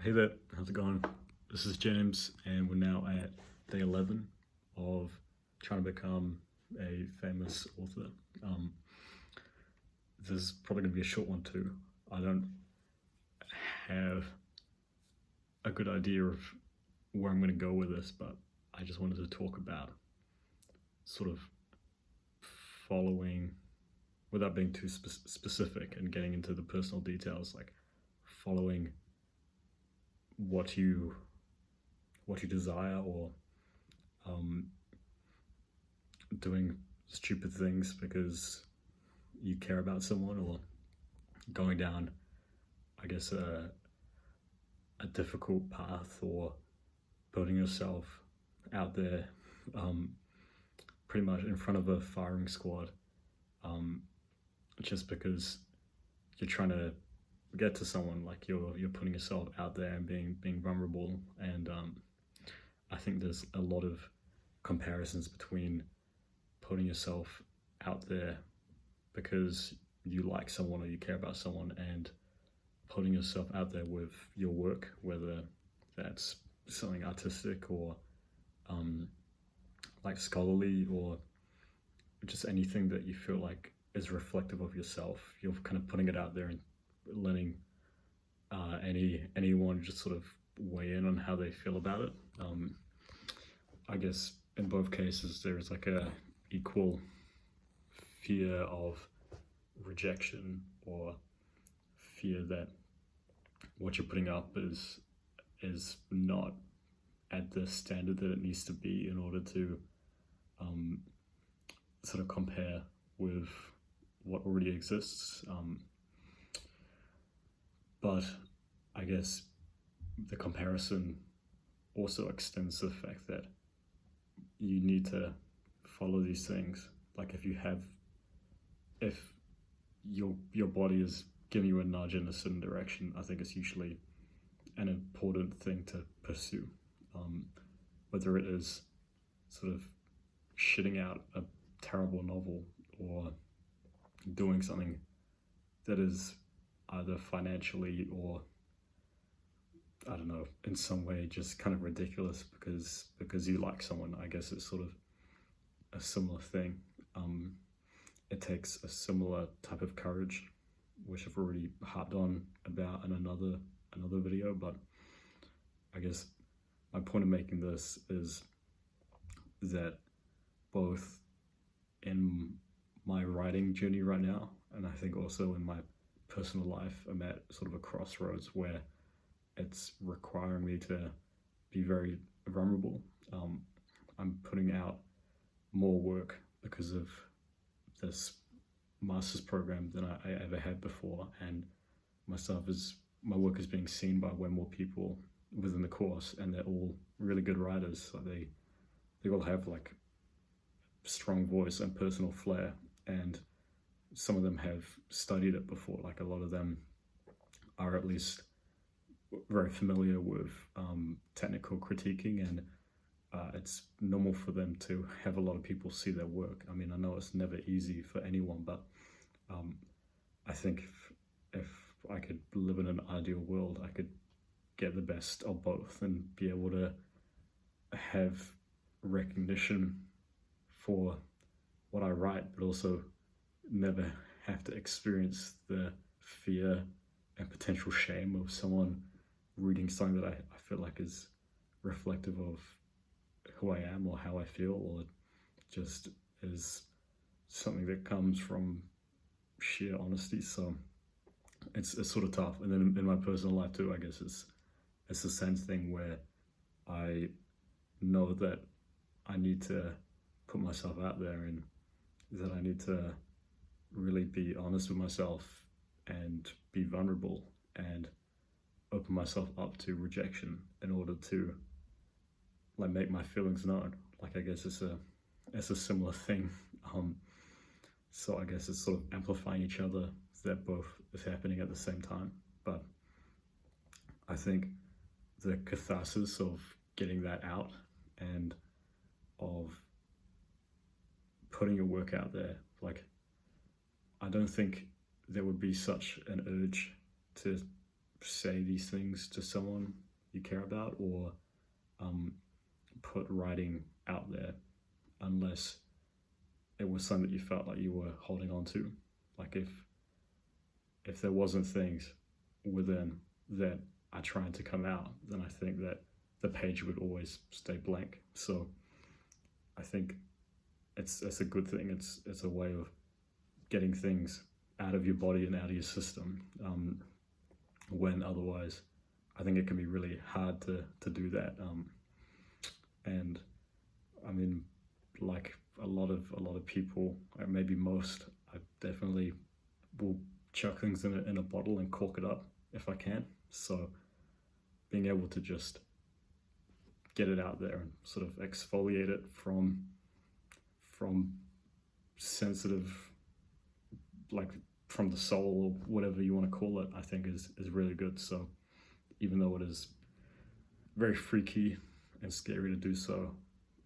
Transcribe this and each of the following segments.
Hey there, how's it going? This is James, and we're now at day 11 of trying to become a famous author. This is probably going to be a short one too. I don't have a good idea of where I'm going to go with this, but I just wanted to talk about sort of following, without being too specific and getting into the personal details, like following what you desire, or doing stupid things because you care about someone, or going down, I guess, a difficult path, or putting yourself out there pretty much in front of a firing squad, just because you're trying to get to someone. Like you're putting yourself out there and being vulnerable. And I think there's a lot of comparisons between putting yourself out there because you like someone or you care about someone, and putting yourself out there with your work, whether that's something artistic or like scholarly, or just anything that you feel like is reflective of yourself. You're kind of putting it out there and letting anyone just sort of weigh in on how they feel about it. I guess in both cases there's like a equal fear of rejection, or fear that what you're putting up is not at the standard that it needs to be in order to sort of compare with what already exists. But I guess the comparison also extends to the fact that you need to follow these things. Like if your body is giving you a nudge in a certain direction, I think it's usually an important thing to pursue. Whether it is sort of shitting out a terrible novel, or doing something that is either financially or, I don't know, in some way just kind of ridiculous because you like someone. I guess it's sort of a similar thing. It takes a similar type of courage, which I've already harped on about in another video. But I guess my point of making this is that both in my writing journey right now, and I think also in my personal life, I'm at sort of a crossroads where it's requiring me to be very vulnerable. I'm putting out more work because of this master's program than I ever had before, and my work is being seen by way more people within the course, and they're all really good writers. So they all have like strong voice and personal flair, and some of them have studied it before. Like a lot of them are at least very familiar with technical critiquing, and it's normal for them to have a lot of people see their work. I mean, I know it's never easy for anyone, but I think if I could live in an ideal world, I could get the best of both and be able to have recognition for what I write, but also never have to experience the fear and potential shame of someone reading something that I feel like is reflective of who I am or how I feel, or just is something that comes from sheer honesty. So it's sort of tough. And then in my personal life too, I guess it's the same thing where I know that I need to put myself out there, and that I need to really be honest with myself and be vulnerable and open myself up to rejection in order to like make my feelings known. Like I guess it's a similar thing. So I guess it's sort of amplifying each other, that both is happening at the same time. But I think the catharsis of getting that out, and of putting your work out there, like I don't think there would be such an urge to say these things to someone you care about, or put writing out there, unless it was something that you felt like you were holding on to. Like if there wasn't things within that are trying to come out, then I think that the page would always stay blank. So I think it's a good thing. It's a way of getting things out of your body and out of your system, when otherwise I think it can be really hard to do that. And I mean, like a lot of people, or maybe most, I definitely will chuck things in a bottle and cork it up if I can. So being able to just get it out there and sort of exfoliate it from sensitive, like from the soul or whatever you want to call it, I think is really good. So even though it is very freaky and scary to do so,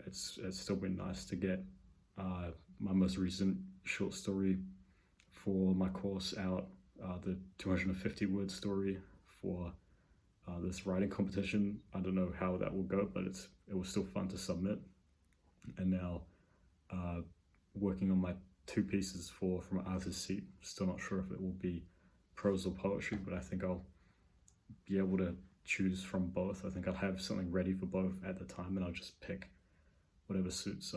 it's still been nice to get my most recent short story for my course out, the 250 word story for this writing competition. I don't know how that will go, but it was still fun to submit. And now working on my 2 pieces from Arthur's Seat. Still not sure if it will be prose or poetry, but I think I'll be able to choose from both. I think I'll have something ready for both at the time, and I'll just pick whatever suits.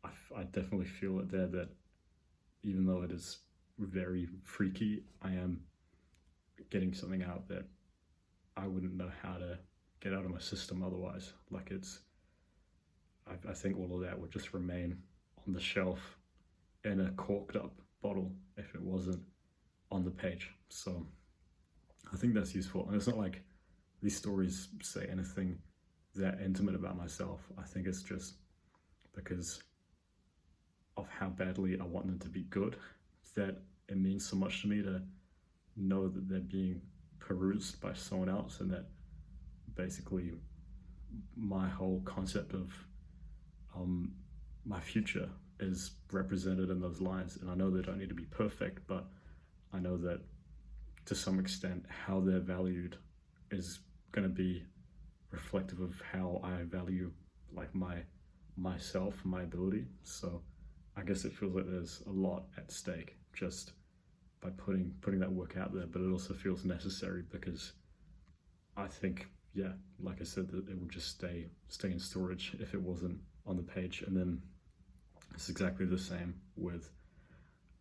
I definitely feel it there that even though it is very freaky, I am getting something out that I wouldn't know how to get out of my system otherwise. Like I think all of that would just remain on the shelf in a corked up bottle if it wasn't on the page. So I think that's useful. And it's not like these stories say anything that intimate about myself. I think it's just because of how badly I want them to be good that it means so much to me to know that they're being perused by someone else, and that basically my whole concept of my future is represented in those lines. And I know they don't need to be perfect, but I know that to some extent how they're valued is going to be reflective of how I value like myself, my ability. So I guess it feels like there's a lot at stake just by putting that work out there, but it also feels necessary because I think, yeah, like I said, that it would just stay in storage if it wasn't on the page. And then it's exactly the same with,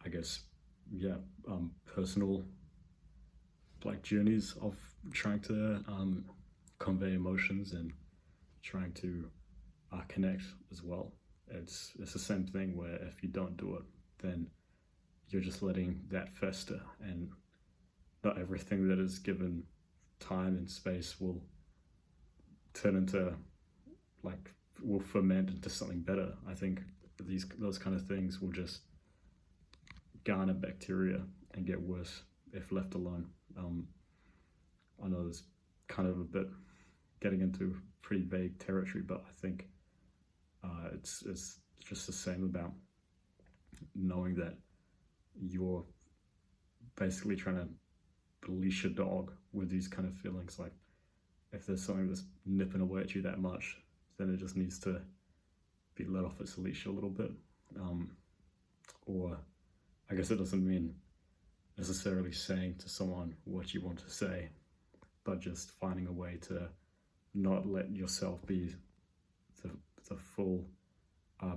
I guess, yeah, personal like journeys of trying to convey emotions and trying to connect as well. It's the same thing where if you don't do it, then you're just letting that fester, and not everything that is given time and space will turn into will ferment into something better. I think those kind of things will just garner bacteria and get worse if left alone. I know it's kind of a bit getting into pretty vague territory, but I think it's just the same about knowing that you're basically trying to leash a dog with these kind of feelings. Like if there's something that's nipping away at you that much, then it just needs to be let off its leash a little bit. Or I guess it doesn't mean necessarily saying to someone what you want to say, but just finding a way to not let yourself be the full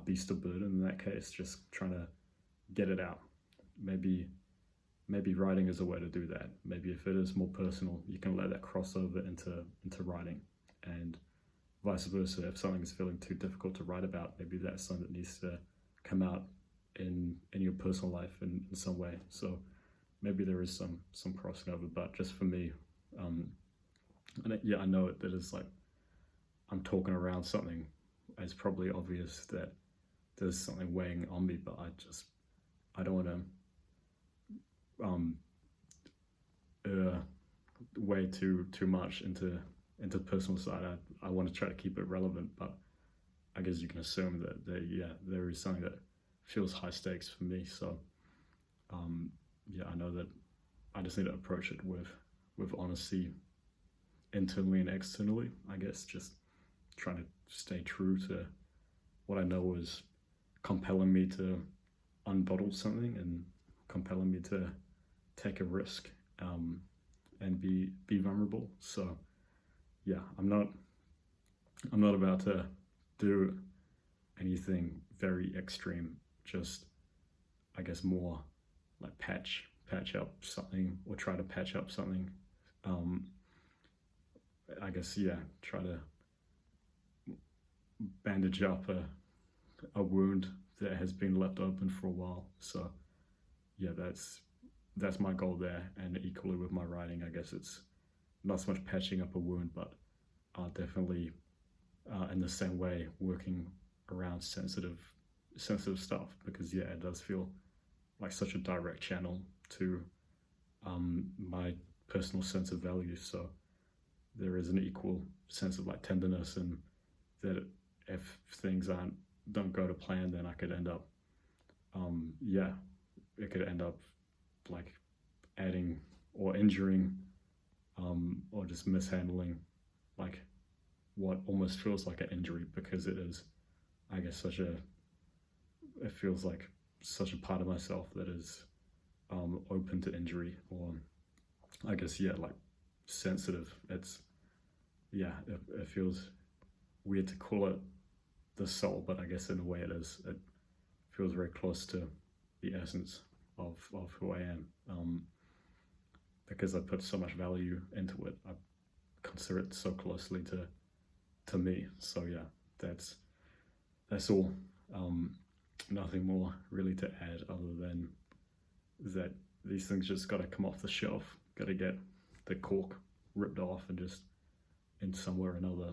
beast of burden in that case, just trying to get it out. Maybe writing is a way to do that. Maybe if it is more personal, you can let that cross over into writing, and vice versa. If something is feeling too difficult to write about, maybe that's something that needs to come out in your personal life in some way. So maybe there is some crossing over, but just for me, and yeah, I know that it's like I'm talking around something. It's probably obvious that there's something weighing on me, but I don't want to weigh too much into the personal side. I want to try to keep it relevant, but I guess you can assume that there is something that feels high stakes for me. So yeah, I know that I just need to approach it with with honesty internally and externally. I guess just trying to stay true to what I know is compelling me to unbottle something and compelling me to take a risk, and be vulnerable. So yeah, I'm not about to do anything very extreme. Just, I guess, more like patch up something, or try to patch up something. I guess, yeah, try to bandage up a wound that has been left open for a while. So yeah, that's my goal there. And equally with my writing, I guess it's not so much patching up a wound, but definitely in the same way working around sensitive stuff, because yeah, it does feel like such a direct channel to my personal sense of value. So there is an equal sense of like tenderness, and that if things don't go to plan, then I could end up it could end up like adding or injuring, or just mishandling like what almost feels like an injury, because it is, I guess, it feels like such a part of myself that is open to injury, or I guess, yeah, like sensitive. It feels weird to call it the soul, but I guess in a way it feels very close to the essence of who I am, because I put so much value into it. I consider it so closely to me. So yeah, that's all. Nothing more really to add, other than that these things just got to come off the shelf, got to get the cork ripped off, and just in some way or another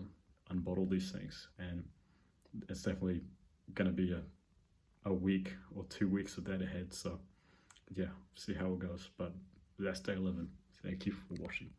unbottle these things. And it's definitely going to be a week or 2 weeks of that ahead. So yeah, see how it goes. But that's day 11. Thank you for watching.